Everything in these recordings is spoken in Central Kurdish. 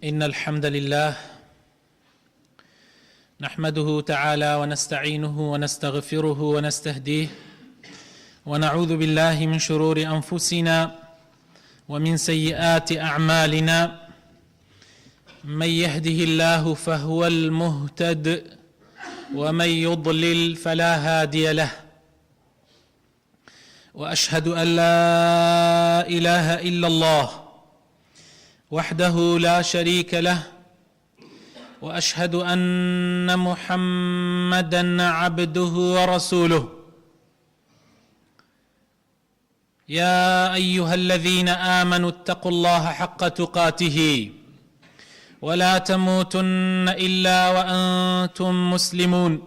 إن الحمد لله نحمده تعالى ونستعينه ونستغفره ونستهديه ونعوذ بالله من شرور أنفسنا ومن سيئات أعمالنا. من يهده الله فهو المهتد ومن يضلل فلا هادي له، وأشهد أن لا إله إلا الله وحده لا شريك له، وأشهد أن محمدًا عبده ورسوله. يا أيها الذين آمنوا اتقوا الله حق تقاته ولا تموتن إلا وأنتم مسلمون.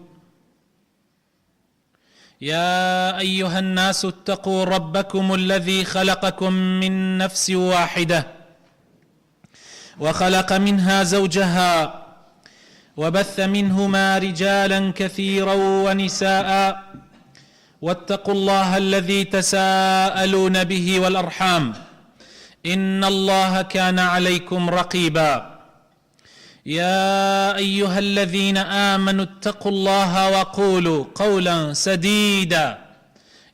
يا أيها الناس اتقوا ربكم الذي خلقكم من نفس واحدة وخلق منها زوجها وبث منهما رجالا كثيرا ونساء، واتقوا الله الذي تساءلون به والأرحام إن الله كان عليكم رقيبا. يا أيها الذين آمنوا اتقوا الله وقولوا قولا سديدا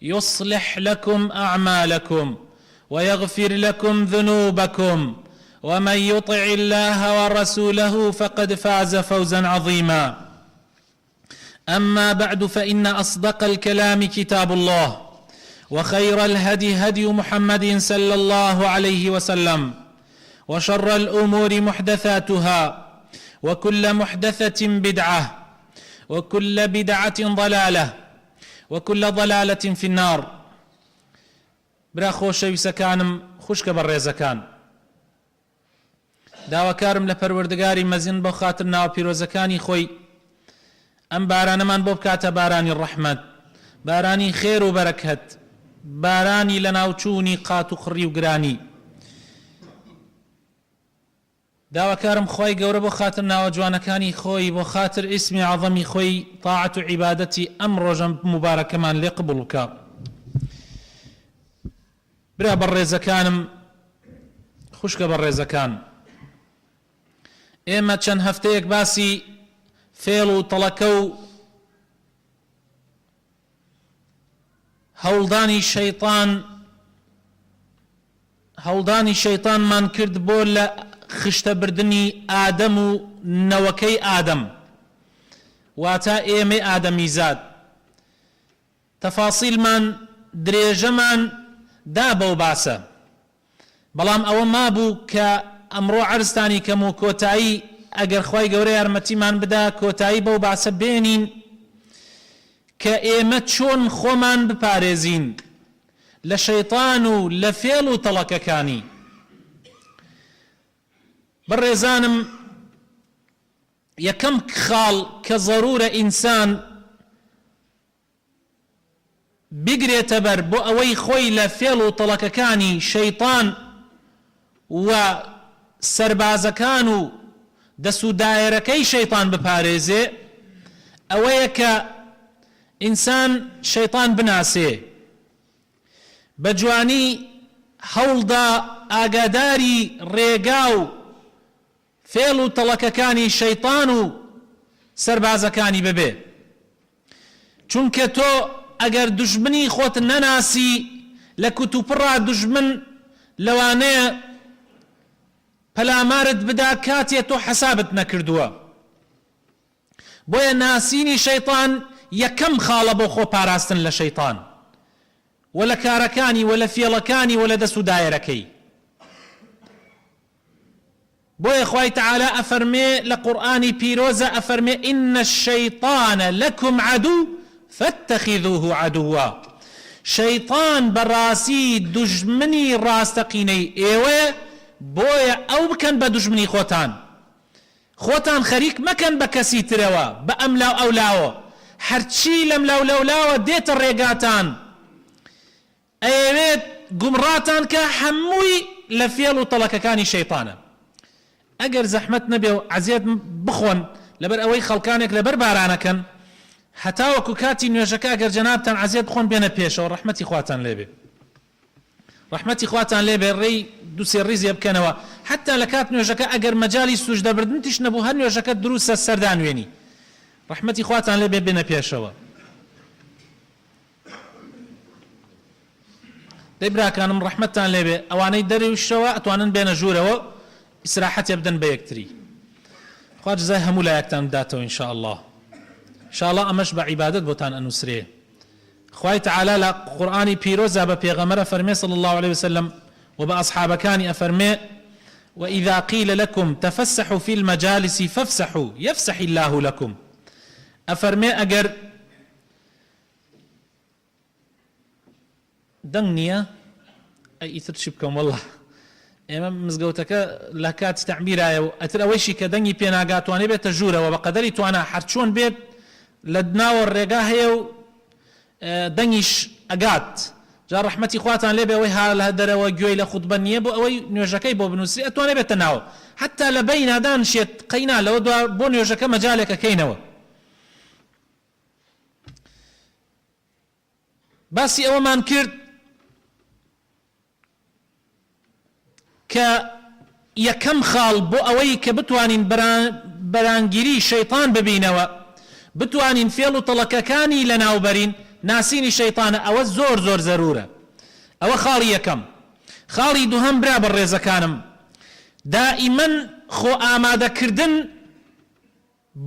يصلح لكم أعمالكم ويغفر لكم ذنوبكم، ومن يطع الله ورسوله فقد فاز فوزا عظيما. أما بعد، فإن أصدق الكلام كتاب الله، وخير الهدي هدي محمد صلى الله عليه وسلم، وشر الأمور محدثاتها، وكل محدثة بدعة، وكل بدعة ضلالة، وكل ضلالة في النار. برا خۆشەویستەکانم، خوشکە بەڕێزەکان، داواکارم لە پەروەردگاری مەزین بۆ خاتر ناو پیرۆزەکانی خۆی ئەم بارانەمان بۆ بکاتە بارانی ڕەحمەت، بارانی خێر و بەرەکەت، بارانی لە ناوچوونی قات و قڕی و گرانی. داواکارم خۆی گەورە بۆ خاتر ناوە جوانەکانی خۆی، بۆ خاتر ئیسمی عەظەمی خۆی تاعەت و عیبادەتی ئەم ڕۆژە مبارەکەمان لێ قبوڵ بکە. برا بەڕێزەکانم، خوشکە بەڕێزەکان، ئێمە چەند هەفتەیەک باسی فێڵ و تەڵەکە و هەوڵدانی شەیطانمان کرد بۆ لە خشتەبردنی ئادەم و نەوەکەی ئادەم، واتە ئێمەی ئادەمیزاد. تەفاسیلمان درێژەمان دا بەو باسە، بەڵام ئەوە مابوو کە ئەمڕۆ عەرزتانی کەم و کۆتایی ئەگەر خوای گەورە یارمەتیمان بدا کۆتایی بەو باسە بێنین کە ئێمە چۆن خۆمان بپارێزین لە شەیطان و لە فێڵ و تەڵەکەکانی. بەڕێزانم، یەکەم خاڵ کە ضرورە ئینسان بگرێتە بەر بۆ ئەوەی خۆی لە فێڵ و تەڵەکەکانی شەیطان و سەربازەکان و دەسوودایەرەکەی شەیطان بپارێزێ، ئەوەیە کە ئینسان شەیطان بناسێ، بە جوانی هەوڵدا ئاگاداری ڕێگا و فێڵ و تەڵەکەکانی شەیطان و سەربازەکانی ببێ. چونکە تۆ ئەگەر دوژمنی خۆت نەناسی لە کوتوپڕا دوژمن لەوانەیە پەلامارت بدا کاتێ تۆ حەسابت نەکردووە. بۆیە ناسینی شەیطان یەکەم خاڵە بۆ خۆ پاراستن لە شەیطان و لە کارەکانی و لە فێڵەکانی و لە دەست و دایەرەکەی. بۆیە خوای تەعالە ئەفەرمێ لە قورئانی پیرۆزە، ئەفەرمێ ئین الشەیطانە لەکم عەدوو فاتەخیذوه عەدووە. شەیطان بەڕاستی دوژمنی ڕاستەقینەی ئێوەیە، بۆیە ئەو بکەن بە دوژمنی خۆتان. خۆتان خەریک مەکەن بە کەسی ترەوە، بە ئەم لاو ئەو لاوە. هەرچی لەم لاو لەولاوە دێتە ڕێگاتان، ئەوێت گومڕاتان کە هەمووی لە فێڵ و تەڵەکەکانی شەیطانە. ئەگەر زەحمەت نەبێ و عەزیەت بخۆن لەبەر ئەوەی خەڵکانێک لەبەر بارانەکەن، هەتاوەکو کاتی نوێژەکە ئەگەر جەنابتان عەزیەت بخۆن بێنە پێشەوە، ڕەحمەتی خواتان لێبێ. رحمتي خواتان لێ بێ ڕێی دووسێ ڕیزێ بکەنەوە حتا لە کات نوێژەکە ئەگەر مەجالی سوژدەبردن تیش نەبوو هەر نوێژەکە دروستە سەردانوێنی رحمتي خواتان لێ بێ بێنە پێشەوە. دەی براکانم ڕحمەتتان لێ بێ ئەوانەی دەرەوشتەوە ئەتوانن بێنە ژوورەوە ئیسراحەتێ بدەن بە یەکتری. خوا جزای هەموو لایەکتان بداتەوە ئینشاء الله. ئینشاء الله ئەمەش بە عیبادەت بۆتان ئەنووسرێ. خوای تعالی لە قورئانی پیرۆزە بە پێغەمبەر فەرمێ صلی الله عليه وسلم و بە ئەصحابەکانی ئەفەرمێ وإذا قيل لكم تفسحوا في المجالس فافسحوا يفسح الله لكم. ئەفەرمێ ئەگەر دەنگ نییە ئەی ئیتر چی بکەم والله ئێمە مزگەوتەکە لە کاتی تەعمیرایە و ئەتر ئەوەیشی کە دەنگی پێناگاتوانێ بێتە ژوورەوە بە قەدەری توانە هەرچۆن بێت لە ناوە ڕێگا هەیە و دەنگیش ئەگات. جا ڕحمەتی خواتان لێ بێ ئەوەی ها لە دەرەوە گوێی لە خوتبە نییە بۆ ئەوەی نوێژەکەی بۆ بنووسی ئەتوانێ بێتە ناوە حتا لە بەی نادانشێت قەینا لەوە دوا بۆ نوێژەکە مەجالێکەکەینەوە. باسی ئەوەمان کرد کە یەکەم خاڵ بۆ ئەوەی کە بتوانین بەرانگیری شەیطان ببینەوە بتوانین فێڵ و تەڵەکەکانی لە ناوبەرین ناسینی شەیطانە ئەوە زۆر زۆر زەرورە. ئەوە خاڵی یەکەم. خاڵی دووهەم برا بە ڕێزەکانم دائیمەن خۆ ئامادەکردن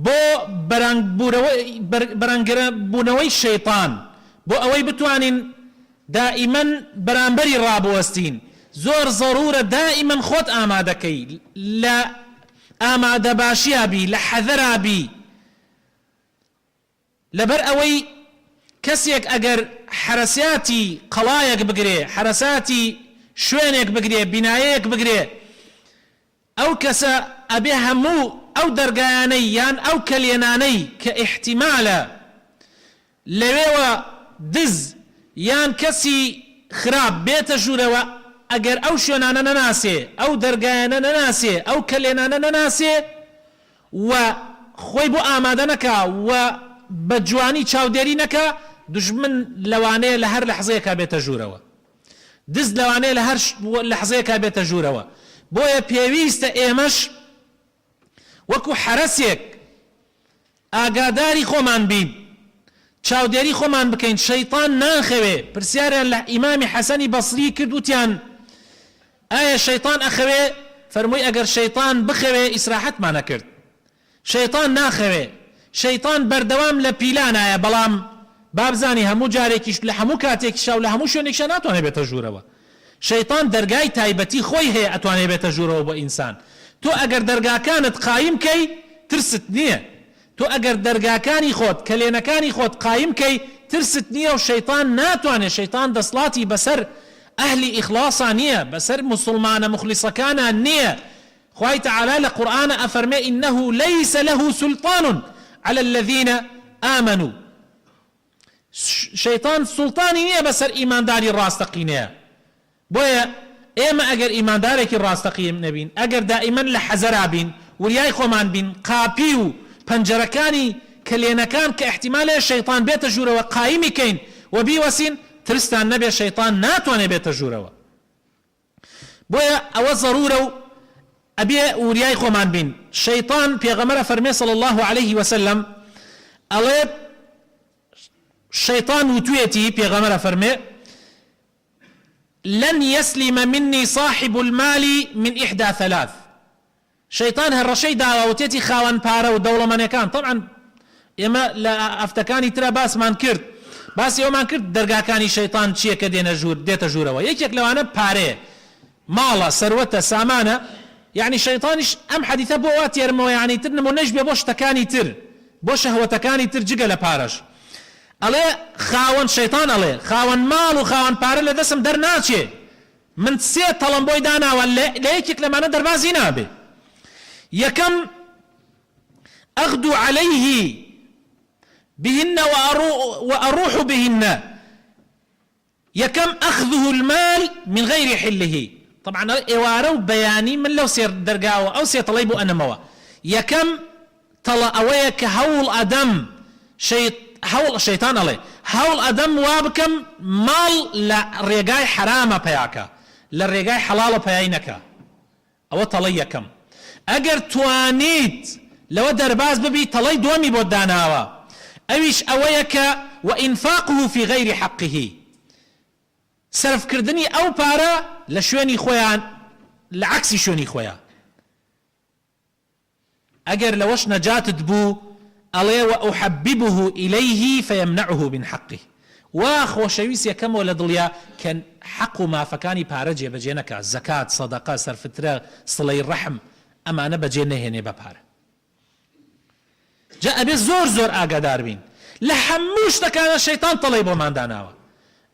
بۆ بەرەنگربوونەوەی شەیطان بۆ ئەوەی بتوانین دائیمەن بەرامبەری ڕابوەستین زۆر ضرورە دائیمەن خۆت ئامادەکەی لە ئامادە باشیابی لە حەذەرابی لەبەر ئەوەی کەسێک ئەگەر حرەسیاتی قەڵایەک بگرێ حرەساتی شوێنێک بگرێ بینایەک بگرێ ئەو کەسە ئەبێ هەموو ئەو دەرگایانەی یان ئەو کەلێنانەی کە ئیحتیمالە لەوێوە دز یان کەسی خراپ بێتە ژوورەوە ئەگەر ئەو شوێنانە نەناسێ ئەو دەرگایانە نەناسێ ئەو کەلێنانە نەناسێ و خۆی بۆ ئامادە نەکا و بە جوانی چاودێری نەکا دژمن لەوانەیە لە هەر لەحزەیەکا بێتە ژوورەوە دز لەوانەیە لە هەر لەحزەیەکا بێتە ژوورەوە. بۆیە پێویستە ئێمەش وەکو حرەسێک ئاگاداری خۆمان بین چاودێری خۆمان بکەین شەیطان ناخەوێ. پرسیاریان لە ئیمامی حەسەنی بەسری کرد وتیان ئایا شەیطان ئەخەوێ؟ فەرمووی ئەگەر شەیطان بخەوێ ئیسراحەتمانە کرد. شەیطان ناخەوێ. شەیطان بەردەوام لە پیلانایە بەڵام بابزانی هەموو جارێکیش لە هەموو کاتێکیشا و لە هەموو شوێنێکشە ناتوانێت بێتە ژوورەوە. شەیطان دەرگای تایبەتی خۆی هەیە ئەتوانێت بێتە ژوورەوە بۆ ئینسان. تۆ ئەگەر دەرگاکانت قایم کەی ترست نییە. تۆ ئەگەر دەرگاکانی خۆت کەلێنەکانی خۆت قایم کەی ترست نییە و شەیطان ناتوانێت. شەیطان دەسڵاتی بەسەر ئەهلی ئیخلاصان نییە بەسەر موسڵمانە مخلیسەکانان نییە. خوای تعالی لە قورئانە ئەفەرمێ ئینەه لەیسە لەه سولطان على الذين آمنوا. شەیطان سوڵتانی نییە بەسەر ئیمانداری ڕاستەقینەیە. بۆیە ئێمە ئەگەر ئیماندارێکی ڕاستەقیم نەبین ئەگەر دائیمەن لە حەزەرا بین وریای خۆمان بین قاپی و پەنجەرەکانی کەلێنەکان کە احتیمالێ شەیطان بێتە ژوورەوە قایمی کەین و بیوەسین ترستان نەبێ شەیطان ناتوانێت بێتە ژوورەوە. بۆیە ئەوە ضرورە و ئەبێ وریای خۆمان بین. شەیطان پێغەمبەر فەرمێ صلی الله عليه وسلم ئەڵێ شەیطان وتوێتی پێغەمبەر فەرمێ لن يسلم مني صاحب المال من إحدى ثلاث. شەیطان هەڕەشەی داوەوتێتی خاوەن پارە و دەوڵەمەندەکان طبعا ئێمە لە ئەفتەکانی ترە باسمان کرد باسی ئەومان کرد دەرگاکانی شەیطان چییە کە دێتە ژوورەوە. یەکێک لەوانە پارەیە ماڵە سەروەتە سامانە يعني شەیطانیش ئەم حەدیثە بۆ وا تێرمەوە یعنی تر نمونەش بێ بۆ شتەکانی تر بۆ شەهوەتەکانی تر جگە لە پارەش. ئەڵێ خاوەن شەیطان ئەڵێ خاوەن ماڵ و خاوەن پارە لە دەستم دەرناچێ من سێ تەڵم بۆی داناوە لە یەکێک لەمانە دەربازی نابێ. یەکەم ئەغدو عليه بهن وأروح بهن. يكم أخذه المال من غير حله. طبعا إوارو بياني من لو سير درقاوة أو سير طليبو أنا موا. يكم طلع أويك هول أدم هول الشيطان عليه هەوڵ ئەدەم وا بکەم ماڵ لە ڕێگای حرامە پەیاکە لە ڕێگای حەڵاڵە پەیای نەکە ئەوە تەڵەی یەکەم ئەگەر توانیت لەوە دەرباز ببی تەڵەی دووەمی بۆ داناوە ئەویش ئەوەیە کە وئینفاقه في غەیری حەقیه سەرفکردنی ئەو پارە لە شوێنی خۆیان لە عەکسی شوێنی خۆیان ئەگەر لەوەش نەجاتت بوو ئەڵێ وأحببه إليه فيمنعه من حقه وا خۆشەویست یەکەمەوە لە دڵیا کە حەق و مافەکانی پارە جێبەجێ نەکا زەکات سەدەقە سەرفترە سڵەی ڕەحم ئەمانە بەجێ نەهێنێ بە پارە جا ئەبێ زۆر زۆر ئاگادار بین لە هەموو شتەکانە شەیتان تەڵەی بۆمان داناوە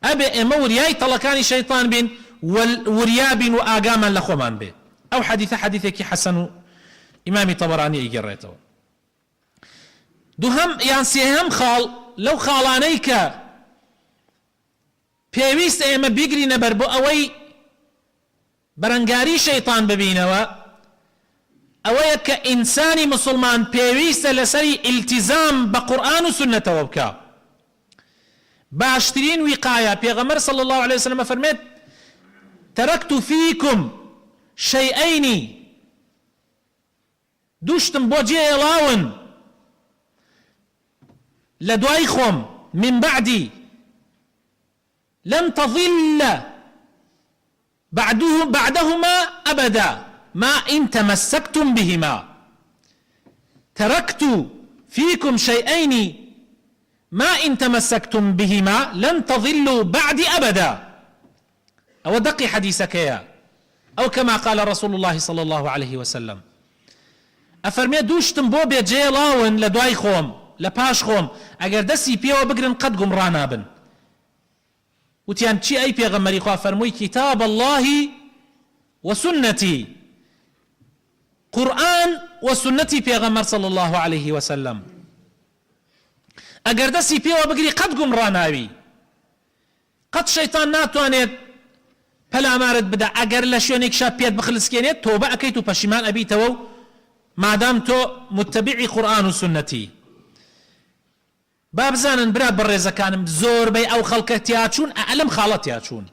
ئەبێ ئێمە وریای تەڵەکانی شەیتان بین وریا بین و ئاگامان لە خۆمان بێ ئەو حەدیثە حەدیثێکی حەسەن و ئیمامی تەبەرانی ئیگەڕێتەوە دووهەم یان سێهەم خاڵ لەو خاڵانەی کە پێویستە ئێمە بیگرینە بەر بۆ ئەوەی بەرەنگاری شەیتان ببینەوە ئەوەیە کە ئینسانی مسلمان پێویستە لەسەری ئیلتیزام بە قورئان و سنەتەوە بکە باشترین ویقایە پێغەمبەر صلی الله عليه وسلم فەرمێت تەرەکت فیکم شەیئەینی دووشتم بۆ جێهێڵاون لە دوای خۆم من بعدی لن تضل بعدهما أبدا ما إن تمسكتم بهما تركت فيكم شيئين ما إن تمسكتم بهما لن تضلوا بعد أبدا أو دقي حديثك يا أو كما قال رسول الله صلى الله عليه وسلم أفرمي دوشتم بو بيجيلاون لدواي خوم لپاش خوم اگر دستی پیو بگرن قد گمران بن وتیان چی ای پیغمبری خواه فرموی کتاب الله و سنتی قرآن و سنتی پیغمبر صلی الله علیه وسلم اگر دستی پیو بگری قد گمران آوی قد شیطان ناتوانید پلا مارد بدا اگر لشونیک شاب پیاد بخلسکینید توبه اکیتو پشیمان ابیتو مادام تو متبعی قرآن و سنتی بابزانن برا بەڕێزەکانم زۆربەی ئەو خەڵکە تیاچوون ئەلم خاڵە تیاچوون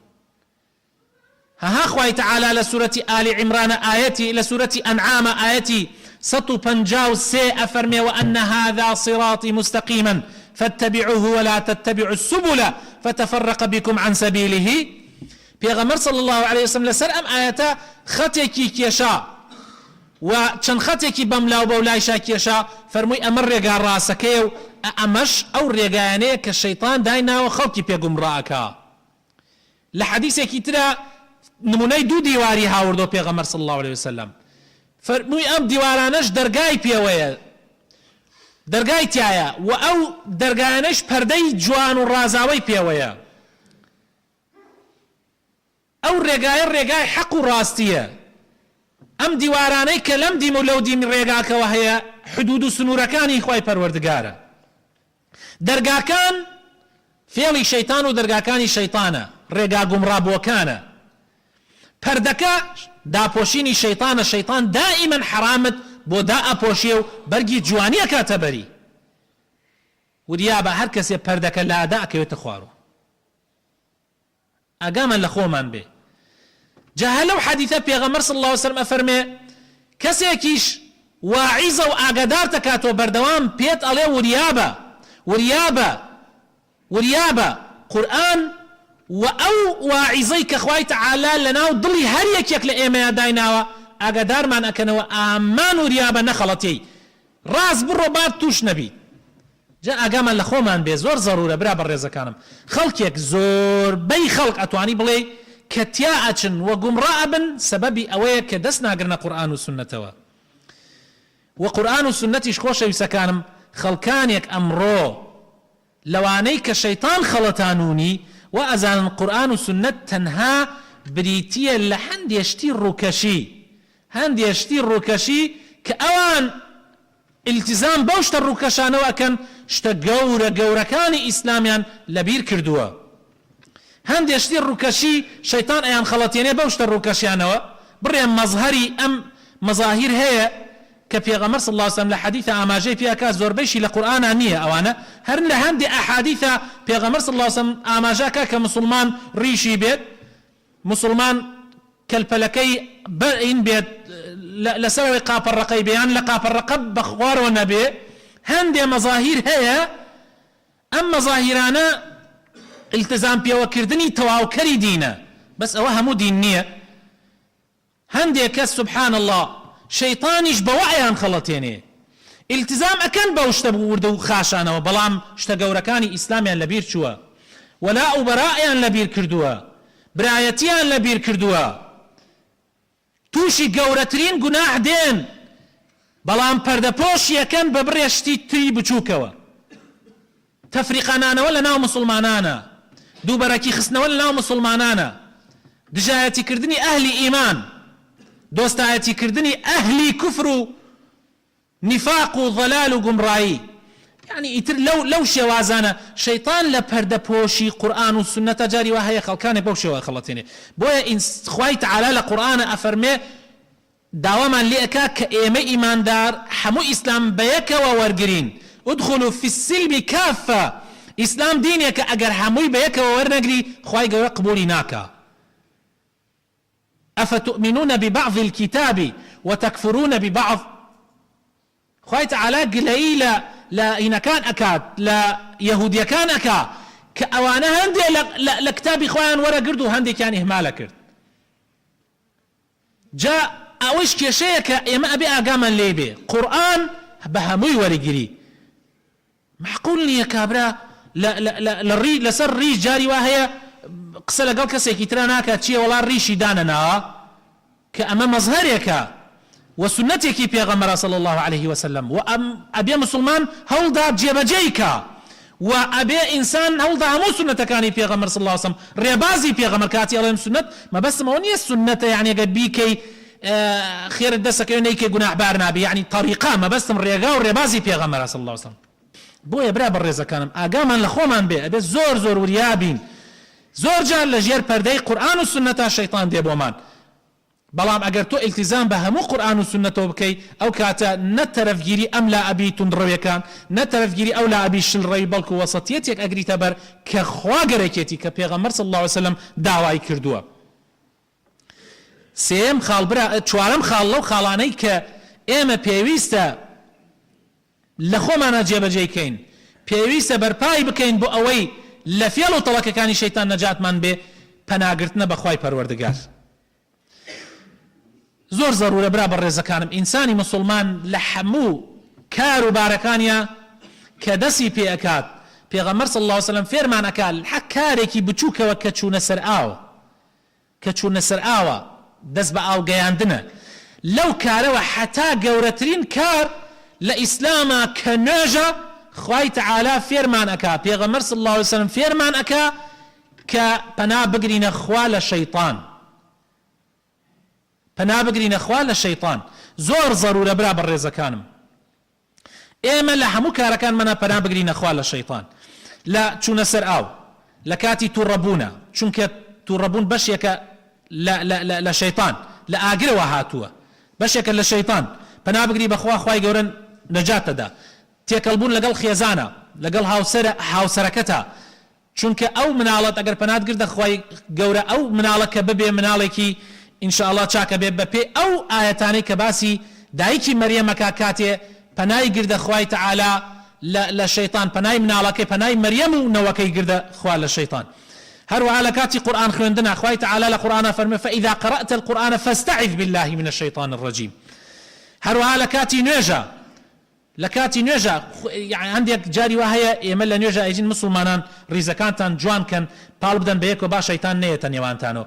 ها خوای تعالی لە سورەتی ئالی عیمرانە ئاەتی لە سورەتی ئەنعامە ئاەتی 153 ئەفەرمێ وأن هذا صراطي مستقيما فاتبعوه ولا تتبعوا السبل فتفرق بكم عن سبيله پێغەمبەر صلى الله عليه وسلم لەسەر ئەم ئاەتە خەتێکی کێشا و چەند خەتێکی بەملاو بەولایشا کێشا فەرمووی ئەمە ڕێگا ڕاستەکەیە و ئەمەش ئەو ڕێگایانەیە کە شەیطان دایناوە خەڵکی پێگومڕاکە لە حەدیثێکی ترە نمونەی دوو دیواری هاوردۆ پێغەمبەر صلی الله عليه وسلم فەرمووی ئەم دیوارانەش دەرگای پێوەیە دەرگای تایە و ئەو دەرگایانەش پەردەی جوان و ڕازاوەی پێوەیە ئەو ڕێگایە ڕێگای حەق و ڕاستیە ئەم دیوارانەی کە لەم دیم و لەو دیمی ڕێگاکەوە هەیە حدود و سنوورەکانی خوای پەروەردگارە دەرگاکان فێڵی شەیطان و دەرگاکانی شەیطانە ڕێگا گومڕابووەکانە پەردەکە داپۆشینی شەیطانە شەیطان دائیمەن حرامت بۆ دائەپۆشیە و بەرگی جوانیە کاتە بەری وریابە هەر کەسێ پەردەکە لادا ئەکەوێتە خوارەوە ئاگامان لە خۆمان بێ جا لەو حەدیثە پێغەمبەر صلی الله عليه وسلم ئەفەرمێ کەسێکیش واعیزە و ئاگادار دەکاتەوە بەردەوام پێت ئەڵێ وریابە وریابە وریابە قورئان و ئەو واعیزەی کە خوای تەعالی لەناو دڵی هەر یەکێک لە ئێمەیە دایناوە ئاگادارمان ئەکەنەوە ئامان وریابە نەخەڵەتێی ڕاست بڕۆ بار توش نەبی جا ئاگامان لە خۆمان بێ زۆر زەڕورە برا بەڕێزەکانم خەڵکێک زۆربەی خەڵک ئەتوانی بڵێ کە تیا ئەچن و گومڕا ئەبن سەبەبی ئەوەیە کە دەست ناگرنە قورئان و سنەتەوە و قورئان و سنەتیش خۆشەویستەکانم خەڵکانێک ئەمڕۆ لەوانەی کە شەیطان خەڵەتانونی و ئەزانن قورئان و سنەت تەنها بریتیە لە هەندێشتی ڕووکەشی کە ئەوان التزام بەو شتە ڕووکەشانەوە ئەکەن شتە گەورە گەورەکانی ئیسلامیان لەبیر کردووە هەندێشتی ڕووکەشی شەیطان ئەیان خەڵەتێنێ بەو شتە ڕووکەشیانەوە بڕێ مەزهەری ئەم مەزاهیر هەیە کە پێغەمبەر صلی الله علیه وسلم لە حەدیثە ئاماژەی پێکات زۆربەیشی لە قورئانە نییە ئەوانە هەر لە هەندێک ئەحادیثە پێغەمبەر صلی الله علیه وسلم ئاماژەکە کە مسلمان ڕیشی بێت مسلمان کەلپەلەکەی بەئین بێت لەسەرەوەی قاپەڕەقەی بێیان لە قاپەڕەقە بە خوارەوە نەبێ هەندێ مەزاهیر هەیە ئەم مەزاهیرانە التزام پێوەکردنی تەواوکەری دینە بەس ئەوە هەموو دین نییە هەندێک کەس سبحان الله شەیطانیش بەوەعیان خەڵەتێنێ التزام ئەکەن بەو شتە وردە و خاشانەوە بەڵام شتە گەورەکانی ئیسلامیان لەبیر چووە وەلا و بەرائیان لەبیر کردووە برایەتیان لەبیر کردووە تووشی گەورەترین گوناح دێن بەڵام پەردەپۆش یەکەن بە بڕێشتی تری بچووکەوە تەفریقانانەوە لە ناو مسلمانانە دووبەرەکی خستنەوە لە ناو مسلمانانە دژایەتی کردنی ئەهلی ئیمان دۆستایەتی کردنی ئەهلی کوفر و نفاق و ضلال و گومڕایی يعني ئیتر لەو شێوازانە شەیطان لە پەردەپۆشی قورئان و سنەتە جاری وا هەیە خەڵکانێک بەو شێوە خەڵەتێنێ بۆیە خوای تەعالا لە قورئانە ئەفەرمێ داوامان لێ ئەکا کە ئێمە ئیماندار هەموو ئیسلام بەیەکەوە وەرگرین ادخلوا في السلم كافة ئیسلام دینێکە ئەگەر هەمووی بەیەکەوە وەرنەگری خوای گەورە قبولی ناکا أفتؤمنون ببعض الكتاب وتكفرون ببعض خوای تەعالا گلەیی لا إن كان أكاد لا يهودية كان أكا كأوانا هندي لا كتابي خوان ورا قردو هندي كان إهمال كرد جاء أوش كشيك إما أبي أقاما ليبي قرآن بهموي ورقري معقول لي يا كابرا لا لسر ريش جاري وهي قصة لقل كسيكي تراناكا تشي ولا ريشي داننا كأما مظهريك وسنتك بيغمبر صلى الله عليه وسلم وأبي مسلمان هولدا جيبجيكا وأبي إنسان هولدا مو سنة كان بيغمبر صلى الله عليه وسلم ريبازي بيغمبر كاتي عليهم سنة ما بس ما هي السنة يعني قد بيكي خير الدسك يونيكي جناح بارنابي يعني طريقة ما بس من ريقا وريبازي بيغمبر صلى الله عليه وسلم بويا برا بالرزا كانم أقاما لخومان بي أبي زور وريابين زور جان لجير پردەی قورآن و سنەتە شەیطان دێ بۆمان بەڵام ئەگەر تۆ ئیلتیزام بە هەموو قورآن و سنەتەوە بکەی ئەو کاتە نەتەرەفگیری ئەم لا ئەبی توندڕەویەکان نەتەرەفگیری ئەو لا ئەبی شلڕەوی بەڵکو وەسەتیەتێک ئەگریتە بەر کە خوا گەرەکێتی کە پێغەمبەر صلی الله علیه وسلم داوای کردووە سێم خاڵبرا چوارەم خاڵ لەو خاڵانەی کە ئێمە پێویستە لە خۆمانە جێبەجێکەین پێویستە بەرپای بکەین بۆ ئەوەی لە فێڵ و تەڵەکەکانی شەیتان نەجاتمان بێ پەناگرتنە بەخوای پەروەردگار زۆر زەرورە برا بەڕێزەکانم ئینسانی مسلمان لە هەموو کار و بارەکانیە کە دەستی پێ ئەکات پێغەمبەر صلی الله علیه وسلم فێرمان ئەکات حەق کارێکی بچووکەوە کە چوونە سەر ئاوە دەست بە ئاو گەیاندنە لەو کارەوە حتا گەورەترین کار لە ئیسلامە کە نوێژە خوای تەعالا فێرمان ئەکا پێغەمبەر صلی الله علیه وسلم فێرمان ئەکا کە پەنا بگرینە خوا لە شەیطان پەنا بگرینە خوا لە شەیطان زۆر زەرورە برا بەڕێزەکانم ئێمە لە هەموو کارەکانمانە پەنا بگرینە خوا لە شەیطان لە چوونە سەر ئاو لە کاتی تووڕەبوونە چونکە تووڕەبوون بەشێکە لە شەیطان لە ئاگرەوە هاتووە بەشێکە لە شەیطان پەنا بگری بەخوا خوای گەورە نەجاتەدا تێکەڵبوون لەگەڵ خێزانە لەگەڵ هاوسەرەکەتە چونکە ئەو مناڵەت ئەگەر پەنات گردە خوای گەورە ئەو مناڵەکە ببێ مناڵێکی ئینشاءالله چاکە بێ بەپێ ئەو ئاەتانەی کە باسی دایکی مەریەمەکە کاتێ پەنای گردە خوای تەعالا لە شەیطان پەنای مناڵەکەی پەنای مەریەم و نەوەکەی گردە خوا لە شەیطان هەروەها لە کاتی قورئان خوێندنە خوای تەعالا لە قورئانە فەرمێ فإذا قرأت القرآن فاستعذ بالله من الشيطان الرجيم هەروەها لە کاتی نوێژە يعني عندك جاري وهي يمل نيجا ايجين مسلمانان ريزكانتان جوان كان طالب دن بيكو با شيطان نيتان يوانتانو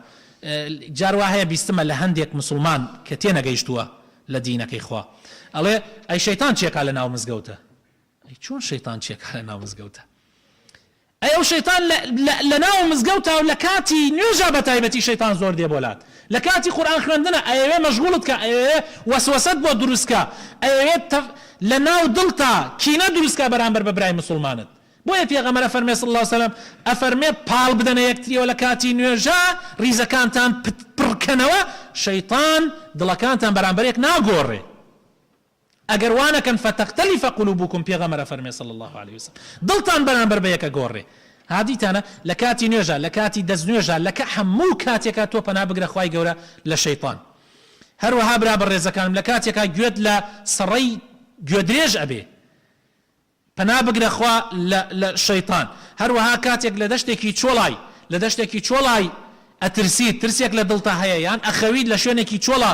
جار وهي بيستمل لهنديك مسلمان كتينا جيشتوا لدينك اخوا الله اي شيطان تشيك على ناو مزغوته اي شلون شيطان تشيك على ناو مزغوته اي او شيطان لناو مزغوته ولا كاتي نيجا بتايبتي شيطان زور دي بولات لكاتي قران خوندنا اي مشغولتك اي وسوسات بو دروسكا اي لناو دلتا كينا دروسكا برامبر ببراي مسلمانت بويا پێغەمبەر ئەفەرمێ صلی الله عليه وسلم ئەفەرمێ پاڵ بدەنە یەکتریەوە لە کاتی نوێژە ریزەکانتان پڕکەنەوە شەیطان دڵەکانتان بەرامبەر یەک ناگۆڕێ ئەگەر وانەکەن فتختلف قلوبكم پێغەمبەر فەرمێ صلى الله عليه وسلم دڵتان بەرامبەر بە یەکە گۆڕێ هادیتانە لە کاتی نوێژە لە کاتی دەستنوێژە لە هەموو کاتێکا تۆ پەنا بگرە خوای گەورە لە شەیطان هەروەها برا بەڕێزەکانم لە کاتێکا گوێت لە سڕەی گوێدرێژ ئەبێ پەنا بگرە خوا لە شەیطان هەروەها کاتێک لە دەشتێکی چۆڵای ئەترسیت ترسێک لە دڵتا هەیە یان ئەخەوید لە شوێنێکی چۆڵە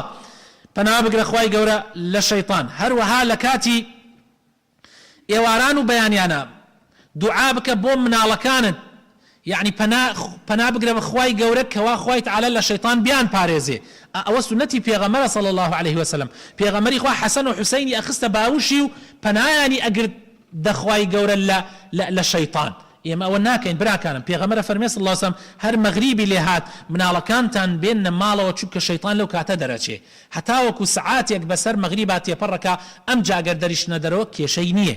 پەنا بگرە خوای گەورە لە شەیطان هەروەها لە کاتی ئێواران و بەیانیانە دوعا بکە بۆ مناڵەکانت یعنی پەنا بگرە بە خوای گەورە کەوا خوای تعالی لە شەیطان بیان پارێزێ ئەوە سنەتی پێغەمبەرە صلی الله عليه وسلم پێغەمبەری خوا حەسەن و حوسەینی ئەخستە باوشی و پەنایانی ئەگرت دەخوای گەورە لە شەیطان ئێمە ئەوە ناکەین براکانم پێغەمبەر فەرمێ صلی الله عليه وسلم هەر مەغریبی لێ هات مناڵەکانتان بێنە ماڵەوە چونکە شەیطان لەو کاتە دەرەچێ هەتا وەکو سعاتێک بەسەر مەغریبا تێپەڕەکە ئەم جاگەر دەریشنە دەرەوە کێشەی نییە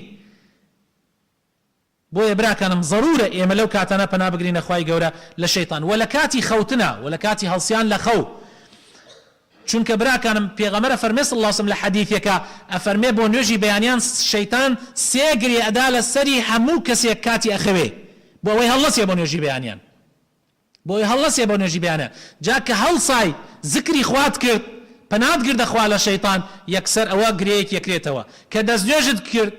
بۆیە براکانم ضرورە ئێمە لەو کاتانە پەنا بگرینە خوای گەورە لە شەیطان و لە کاتی خەوتنە و لە کاتی هەڵسیان لە خەو چونکە براکانم پێغەمبەر فەرمێ صلی الله عليه وسلم لە حەدیثێکە ئەفەرمێ بۆ نوێژی بەیانیان شەیطان سێگری ئەدا لە سەری هەموو کەسێک کاتی ئەخەوێ بۆ ئەوەی هەڵەسێ بۆ نوێژی بەیانیان جا کە هەڵسای ذکری خوات کرد پەنات گردە خوا لە شەیطان یەکسەر ئەوە گرەیەک یەکرێتەوە کە دەستنوێژت کرد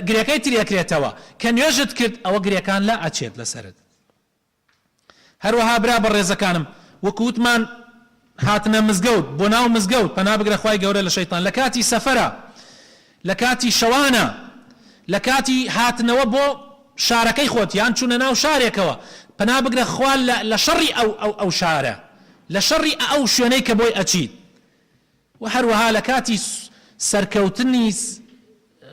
گرێەکەی تر یەکرێتەوە کە نوێژت کرد ئەوە گرێەکان لە ئەچێت لەسەرت هەروەها برا بەڕێزەکانم وەکووتمان هاتنە مزگەوت بۆ ناو مزگەوت پەنا بگرە خوای گەورە لە شەیطان لە کاتی سەفەرە لە کاتی شەوانە لە کاتی هاتنەوە بۆ شارەکەی خۆت یان چوونە ناو شارێکەوە پەنا بگرە خوا لە شەڕی ئەو شارە لە شەڕی ئەو شوێنەی کە بۆی ئەچیت و هەروەها لە کاتی سەرکەوتنی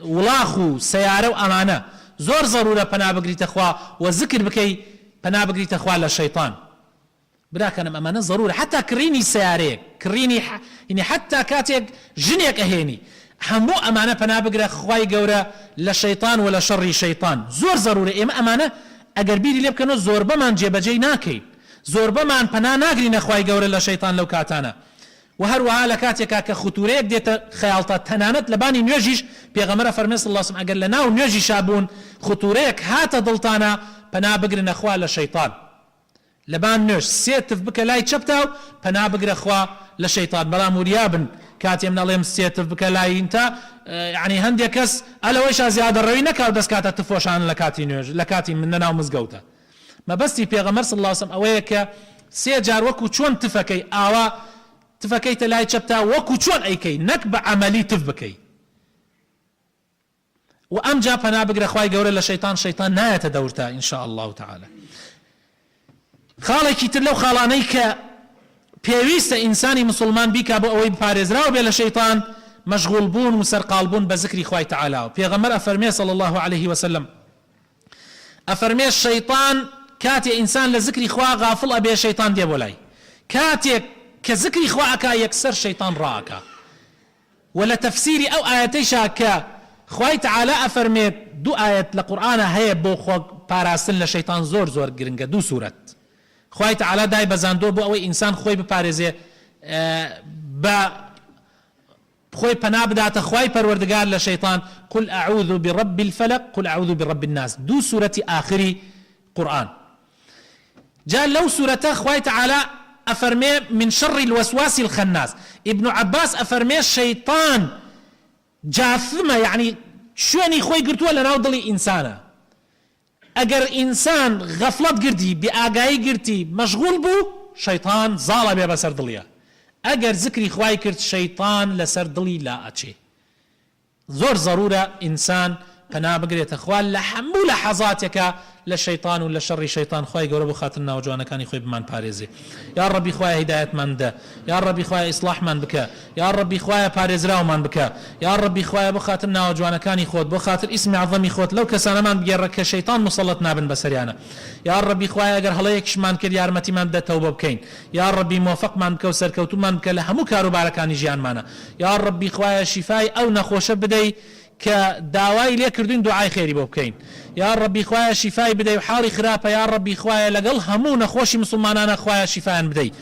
وڵاخ و سەیارە و ئەمانە زۆر ضرورە پەنا بگریتە خوا و ذکر بکەی پەنا بگریتە خوا لە شەیطان براکەنم ئەمانە ضرورە حتا کڕینی سیارەیەک کڕینی یعنی حتا کاتێک ژنێک ئەهێنی هەموو ئەمانە پەنا بگرە خوای گەورە لە شەیطان و لە شەڕی شەیطان زۆر ضرورە ئێمە ئەمانە ئەگەر بیری لێ بکەنەوە زۆر بەمان جێبەجێ ناکەین زۆر بەمان پەنا ناگرینە خوای گەورە لە شەیطان لەو کاتانە و هەروەها لە کاتێکا کە خوتورەیەک دێتە خەیاڵتە تەنانەت لە بانی نوێژیش پێغەمبەر فەرمێ صلی الله عليه وسلم ئەگەر لە ناو نوێژی شابوون خوتورەیەک هاتە دڵتانە پەنا بگرنە خوا لە شەیطان لەبان نوێژ سێتف بکە لای چەپتا و پەنا بگرە خوا لە شەیطان بەڵام وریابن کاتێم نەڵێم سێتف بکە لای ئینتا یعنی هەندێک کەس ئەلەوەیشا زیادەڕەوی نەکاو دەستکاتە تفۆشان لە کاتی نوێژ لە کاتی من ناو مزگەوتە مەبەستی پێغەمبەر صلی الله عليه وسلم ئەوەیە کە سێ جار وەکو چۆن تفەکەی ئاوا تفەکەیتە لای چەپتا وەکو چۆن ئەیکەی نەک بە عەمەلی تف بکەی و ئەمجا پەنا بگرە خوای گەورە لە شەیطان نایەتە دەورتا ئین شاء الله تعالى خاڵێکی تر لەو خاڵانەی کە پێویستە ئینسانی مسلمان بیکا بۆ ئەوەی بپارێزراوە بێ لە شەیطان مەشغوڵ بوون و سەرقاڵ بوون بە ذکری خوای تعالی و پێغەمبەر ئەفەرمێ صلی الله عليه وسلم ئەفەرمێ شەیطان کاتێ ئینسان لە ذکری خوا غافڵ ئەبێ شەیطان دێ بۆ لای کاتێک کە ذکری خوا ئەکا یەکسەر شەیطان ڕائەکا و لە تەفسیری ئەو ئاەتەیشا کە خوای تعالی ئەفەرمێت دوو ئاەت لە قورئانە هەیە بۆ خۆ پاراستن لە شەیطان زۆر گرنگە دوو سوورەت خوای تعالی دای بەزاندۆ بۆ ئەوەی ئینسان خۆی بپارێزێ بە خۆی پەنا بداتە خوای پەروەردگار لە شەیطان قل أعوذ برب الفلق قل أعوذ برب الناس دوو سوورەتی ئاخری قورئان جا لەو سوورەتە خوای تعالی ئەفەرمێ من شر الوسواس الخناس ابن عباس ئەفەرمێ شەیطان جاثمە یعنی شوێنی خۆی گرتووە لە ناو دڵی ئینسانە ئەگەر ئینسان غەفڵەت گرتی بێئاگایی گرتی مەشغوڵ بوو شەیطان زاڵە بێ بەسەر دڵیە ئەگەر ذکری خوای کرد شەیطان لەسەر دڵی لا ئەچێ زۆر ضرورە ئینسان پەنا بگرێتە خوا لە هەموو لەحەزاتێکە لە شەیطان و لە شەڕی شەیطان خوای گەورە بۆ خاتر ناوجوانەکانی خۆی بمان پارێزێ یا ڕەبی خوای هیدایەتمان بدە یا ڕەبی خوای ئیسلاحمان بکە یا ڕەبی خوای پارێزراومان بکە یا ڕەبی خوای بۆ خاتر ناوجوانەکانی خۆت بۆ خاتر ئیسمی عەظەمی خۆت لەو کەسانەمان بگێڕە کە شەیطان مسەڵەت نابن بەسەریانە یا ڕەبی خوای ئەگەر هەڵەیەکیشمان کرد یارمەتیمان بدە تەوبە بکەین یا ڕەبی موفقمان بکە و سەرکەوتومان بکە لە هەموو کاروبارەکانی ژیانمانە یا ڕەبی خوای شیفای ئەو نەخۆشە بدەی کە داوای لێ کردوین دوعای خێری بۆ بکەین یا ڕەبی خوایە شیفای بدەی و حاڵی خراپە یا ڕەبی خوایە لەگەڵ هەموو نەخۆشی مسلمانانە خوایە شیفایان بدەی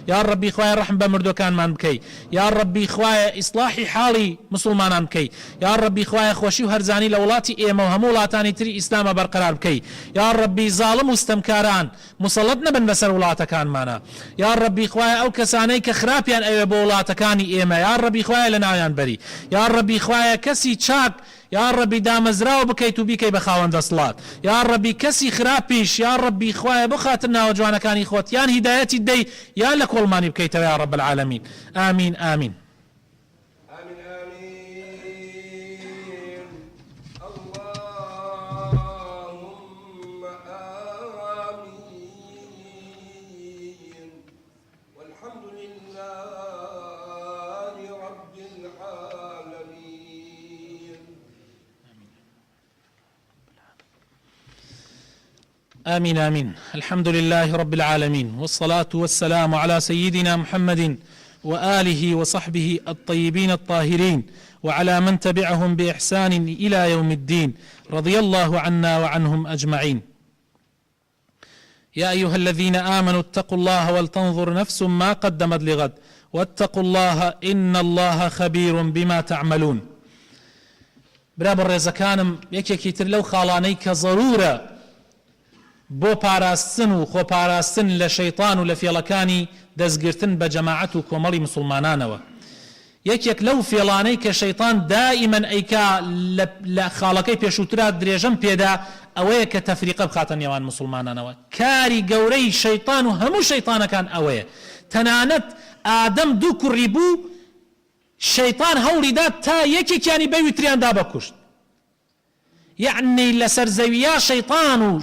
یا ربی خوای ڕحم بە مردوەکانمان بکەی یا ربی خوای ئیسلاحی حاڵی مسلمانان بکەی یا ربی خوای خۆشی و هەرزانی لە وڵاتی ئێمە و هەموو وڵاتانی تری ئیسلامە بەرقرار بکەی یا ربی زاڵم و ستەمکاران مسەڵەت نەبن بەسەر وڵاتەکانمانە یا ربی خوای ئەو کەسانەی کە خراپیان ئەوێ بۆ وڵاتەکانی ئێمە یا ربی خوای لە ناویان بەری یا ربی خوای کەسی چاک یا ربی دامەزراوە بکەیت و بیکەی بە خاوەن دەسڵات یا ربی کەسی خراپیش یا ربی خوایە بۆ خاتر ناوە جوانەکانی خۆت یان هیدایەتی دەی یان لە کۆڵمانی بکەیتەوە یا رب العالمین ئامین ئامین آمين آمين الحمد لله رب العالمين والصلاة والسلام على سيدنا محمد وآله وصحبه الطيبين الطاهرين وعلى من تبعهم بإحسان إلى يوم الدين رضي الله عنا وعنهم أجمعين يا أيها الذين آمنوا اتقوا الله ولتنظر نفس ما قدمت لغد واتقوا الله إن الله خبير بما تعملون برابر رزكانم يكي تر لو خالاني كضرورة بۆ پاراستن و خۆپاراستن لە شەیطان و لە فێڵەکانی دەستگرتن بە جەماعەت و کۆمەڵی مسلمانانەوە یەکێک لەو فێڵانەی کە شەیطان دائیمەن ئەیکا لە خاڵەکەی پێشووترا درێژەم پێدا ئەوەیە کە تەفریقە بخاتە نێوان مسلمانانەوە کاری گەورەی شەیطان و هەموو شەیطانەکان ئەوەیە تەنانەت ئادەم دوو کوڕی بوو شەیطان هەوڵیدا تا یەکێکیانی بەوی تریاندا بەکوشت یعنی لەسەر زەویە شەیطان و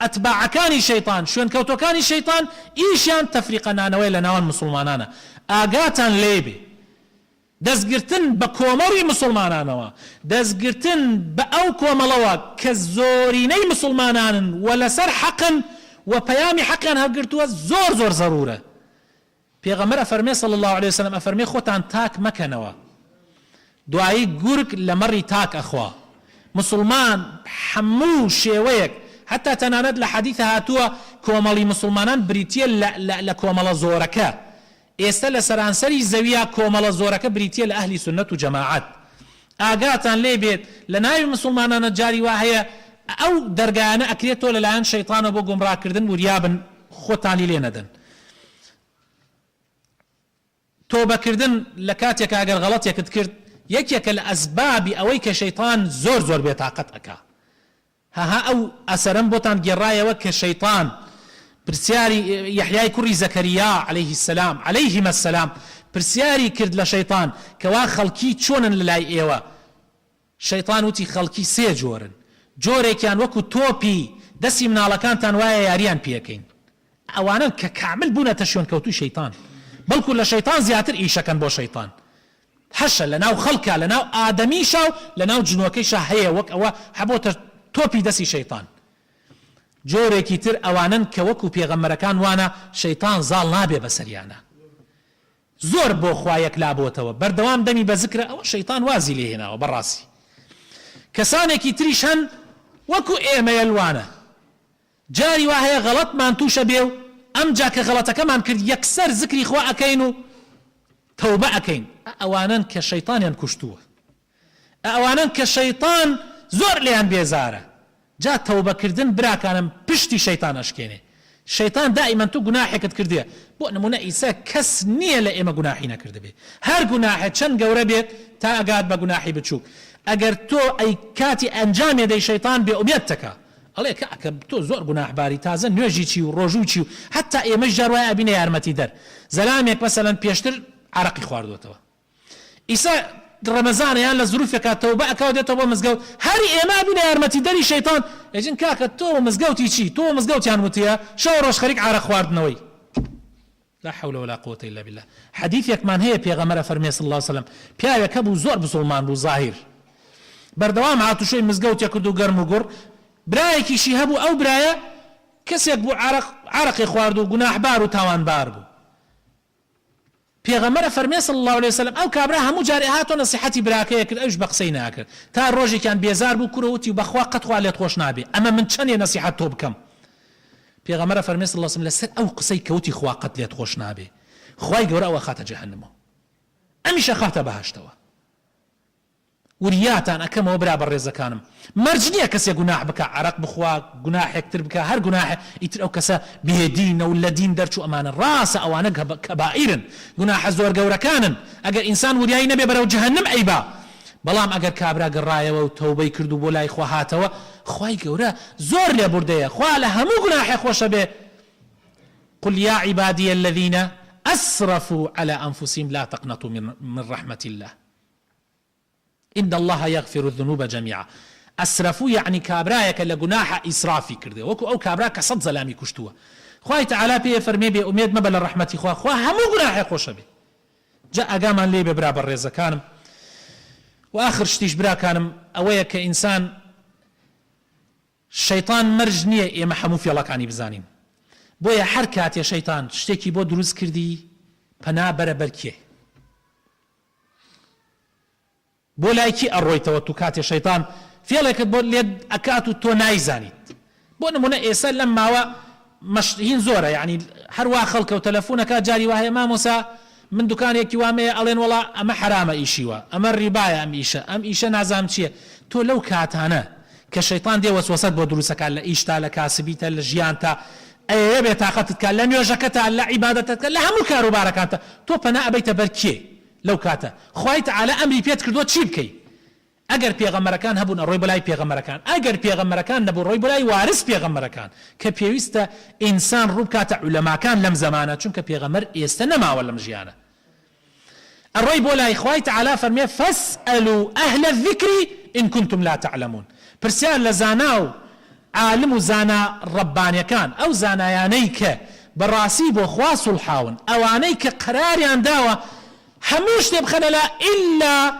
ئەتباعەکانی شەیطان شوێنکەوتەکانی شەیطان ئیشیان تەفریقە نانەوەی لە ناوان مسلمانانە ئاگاتان لێبێ دەستگرتن بە کۆمەڵی مسلمانانەوە دەستگرتن بە ئەو کۆمەڵەوە کە زۆرینەی مسلمانانن و لەسەر حەقن و پەیامی حەقیان هەڵگرتووە زۆر زۆر زەرورە پێغەمبەر ئەفەرمێ صلی الله عليه وسلم ئەفەرمێ خۆتان تاک مەکەنەوە دوایی گورگ لە مەڕی تاک ئەخوا مسلمان هەموو شێوەیەک حتى تنانت لحديث هاتوا كومالي مسلمانان بريتيا لا كومالا زوركا استل سرانسري زويا كومالا زوركا بريتيا لأهل سنة وجماعات آقاتان لي بيت لناوي مسلمانان جاري واهية أو درقانا أكريتو للآن شيطان أبو قمرا كردن وريابن خوتاني ليندن توبة كردن لكاتيك أقر غلطيك تكرد يكيك الأسباب أويك شيطان زور زور بيتاقت أكا ها أو أسرم بوتان جرايا وك شيطان برسياري يحيى كري زكريا عليه السلام عليهما السلام برسياري كرد لشيطان كوا خلقي تشونن للاي ايوا شيطان وتي خلقي سي جورن جوري كان وكو توبي دسي من على كان تنوايا ياريان بيكين اوانا ككامل بونا تشون كوتو شيطان بل كل شيطان زياتر ايشا كان بو شيطان حشا لناو خلقا لناو آدميشا لناو جنوكيشا هي وك أوا حبوت توبي دسي شيطان جورێکی تر ئەوانن کە وەکو پێغەمبەرەکان وانە شەیطان زاڵ نابێ بەسەریانە زۆر بۆ خوایەک لابۆتەوە بەردەوام دەمی بە ذکرە ئەوە شەیطان وازی لێ هێناوە بەڕاستی کەسانێکی تریش هەن وەکو ئێمەیە لوانە جاری وا هەیە غەڵەتمان تووشە بێ و ئەمجا کە غەڵەتەکەمان کرد یەکسەر ذکری خوا ئەکەین و تەوبە ئەکەین ئەوانن کە شەیطانیان کوشتووە ئەوانن کە شەیطان زۆر لێیان بێزارە جا توبه کردن براکانم پشتی شیطان اشکینه شیطان دائما تو گناحێکت کردیه بۆ نمونە ئیسا کەس نییە لە ئێمە گوناحی نەکرده بێ هەر گوناحێ چەند گەورە بێت تا ئەگات بە گوناحی بچووک ئەگەر تۆ ئەی کاتی ئەنجامێ دەی شەیطان بێ ئومێد تەکا ئەڵێ کاکە تۆ زۆر گوناحباری تازە نوێژی چی و ڕۆژوو چی و حتا ئێمەش جار وایە ئەبینە یارمەتی دەر زەلامێک مەسەلەن پێشتر عەرەقی خواردوەتەوە ئیسا رمضان یان لە ظروفێکا تەوبە ئەکەوە دێتەوە بۆ مزگەوت هەری ئێمە بینە یارمەتی دەری شەیطان ئەجین کاکە تۆ مزگەوتی چی تۆ مزگەوتیان وتیە شەو ڕۆژ خەریک عارە خواردنەوەی لا حول ولا قوة إلا بالله حديثێکمان هەیە پێغەمبەر فەرمێ صلی الله عليه وسلم پیاوێک بوو زۆر مسلمان بوو ظاهر بەردەوام هاتوشەی مزگەوتێ کرد و گەرم و گوڕ برایەکیشی هەبوو ئەو برایە کەسێک بوو عارەقی خوارد و گوناحبار و تاوانبار بوو پێغەمبەر فەرمێ صلی الله عليه وسلم ئەو کابرا هەموو جارێ هاتۆ نەسیحەتی براکەیە کرد ئەوش بە قسەی ناکرد تا ڕۆژێکیان بێزار بوو کوڕەوتی بەخوا قەت خوا لێت خۆش نابێ ئەمە من چەندێ نەسیحەت تۆ بکەم پێغەمبەر فەرمێ صلی الله علیه وسلم لەسەر ئەو قسەی کەوتی خوا قەت لێت خۆش نابێ خوای گەورە ئەوە خاتە جەهەنەمەوە ئەمیشە خاتە بەهەشتەوە وریاتان ئەکەمەوە برا بە ڕێزەکانم مەرج نییە کەسێک گوناح بکە عەرەق بخوا گوناحێکتر بکە هەر گوناح ئیتر ئەو کەسە بێدینە و لە دین دەرچوو ئەمانە ڕاستە ئەوانە کەبائیرن گوناحە زۆر گەورەکانن ئەگەر ئینسان وریایی نەبێ بەرەو جەهەنەم ئەیبا بەڵام ئەگەر کابرا گەڕایەوە و تەوبەی کرد و بۆ لای خوا هاتەوە خوای گەورە زۆر لێبوردەیە خوا لە هەموو گوناحێ خۆشە بێ قل يا عبادي الذين أسرفوا على أنفسهم لا تقنطوا من رحمة الله إن الله يغفر الذنوب جميعا أسرفوا يعني كابرايك لجناح إسرافي كرده وكو أو كابراك صد زلامي كشتوه خواهي تعالى بي فرمي بي أميد مبل الرحمة خواه همو جناح خوش بي جاء قاما لي ببرا بالرزا كانم وآخر شتيش برا كانم أويا كإنسان الشيطان مرجنية إما حمو في الله كاني بزانين بويا حركات يا شيطان شتيكي بو دروز كردي پنا بربركيه بۆ لایکی ئەڕۆیتەوە تو کاتێ شەیطان فێڵێکت بۆ لێت ئەکات و تۆ نایزانیت بۆ نمونە ئێستا لەم ماوە مەشهین زۆرە یعنی هەروە خەڵکە و تەلەفۆنەکە جاری وایە مامۆسا من دوکانێکی وامەیە ئەڵێن وەڵا ئەمە حرامە ئیشیوە ئەمە ڕیبایە ئەم ئیشە نازام چییە تۆ لەو کاتانە کە شەیطان دێ وەسوەسەت بۆ دروستەکات لە ئیشتا لە کاسبیتە لە ژیانتا ئەیە بێ تاقەتت کات لە نوێژەکەتە لە عیبادەتەکە لە هەموو کاروبارەکانتە تۆ پەنا ئەبەیتە بەر کێ لو كاتا خوای تعالی ئەمری پێت کردووە چی بکەی ئەگەر پێغەمبەرەکان هەبوون ڕۆی بەلای پێغەمبەرەکان ئەگەر پێغەمبەرەکان نەبوو ڕۆی بەلای وارث پێغەمبەرەکان کە پێویستە ئینسان ڕوو بکاتە عولەماکان لەم زەمانە چونکە پێغەمبەر ئێستا نەماوە لەم ژیانە ئەڕۆی بۆ لای خوای تعالی فەرمێ فاسألوا أهل الذكر إن كنتم لا تعلمون پرسیار لە زانا و عالم و زانا ڕەبانیەکان ئەو زانایانەی کە بەڕاستی بۆ خوا سوڵحاون ئەوانەی کە قەراریان داوە هەموو شتێ بخەنە لا ئیلا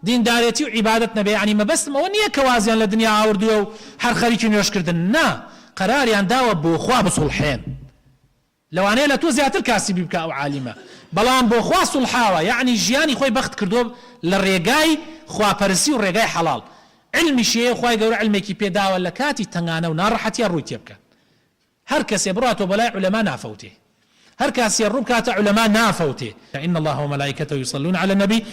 دیندارێتی و عیبادەت نەبێ یعنی مەبەستمەوە نییە کە وازیان لە دنیا ئاوردووە و هەر خەریکی نوێژکردن نا قەراریان داوە بۆ خوا بسوڵحێن لەوانەیە لە تۆ زیاتر کاسبی بکە ئەو عالیمە بەڵام بۆ خوا سوڵحاوە یعنی ژیانی خۆی بەخت کردووە لە ڕێگای خواپەرسی و ڕێگای حەڵاڵ علمیشیەیە خوای گەورە علمێکی پێداوە لە کاتی تەنگانە و ناڕەحەتیان ڕووی تێ بکە هەر کەسێ بڕاتۆ بەلای عولەما نافەوتێ هر كاسي الربكة علماء نافوته إن الله وملائكته يصلون على النبي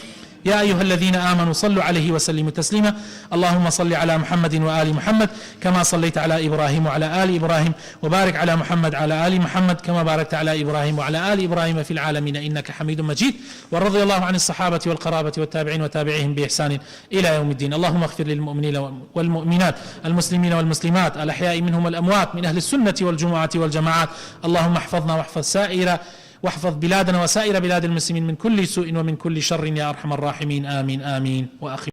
يا أيها الذين آمنوا صلوا عليه وسلموا تسليما اللهم صل على محمد وآل محمد كما صليت على إبراهيم وعلى آل إبراهيم وبارك على محمد على آل محمد كما باركت على إبراهيم وعلى آل إبراهيم في العالمين إنك حميد مجيد ورضي الله عن الصحابة والقرابة والتابعين وتابعيهم بإحسان إلى يوم الدين اللهم اغفر للمؤمنين والمؤمنات المسلمين والمسلمات الأحياء منهم والأموات من أهل السنة والجمعة والجماعات اللهم احفظنا واحفظ بلادنا وسائر بلاد المسلمين من كل سوء ومن كل شر يا أرحم الراحمين آمين آمين وأخي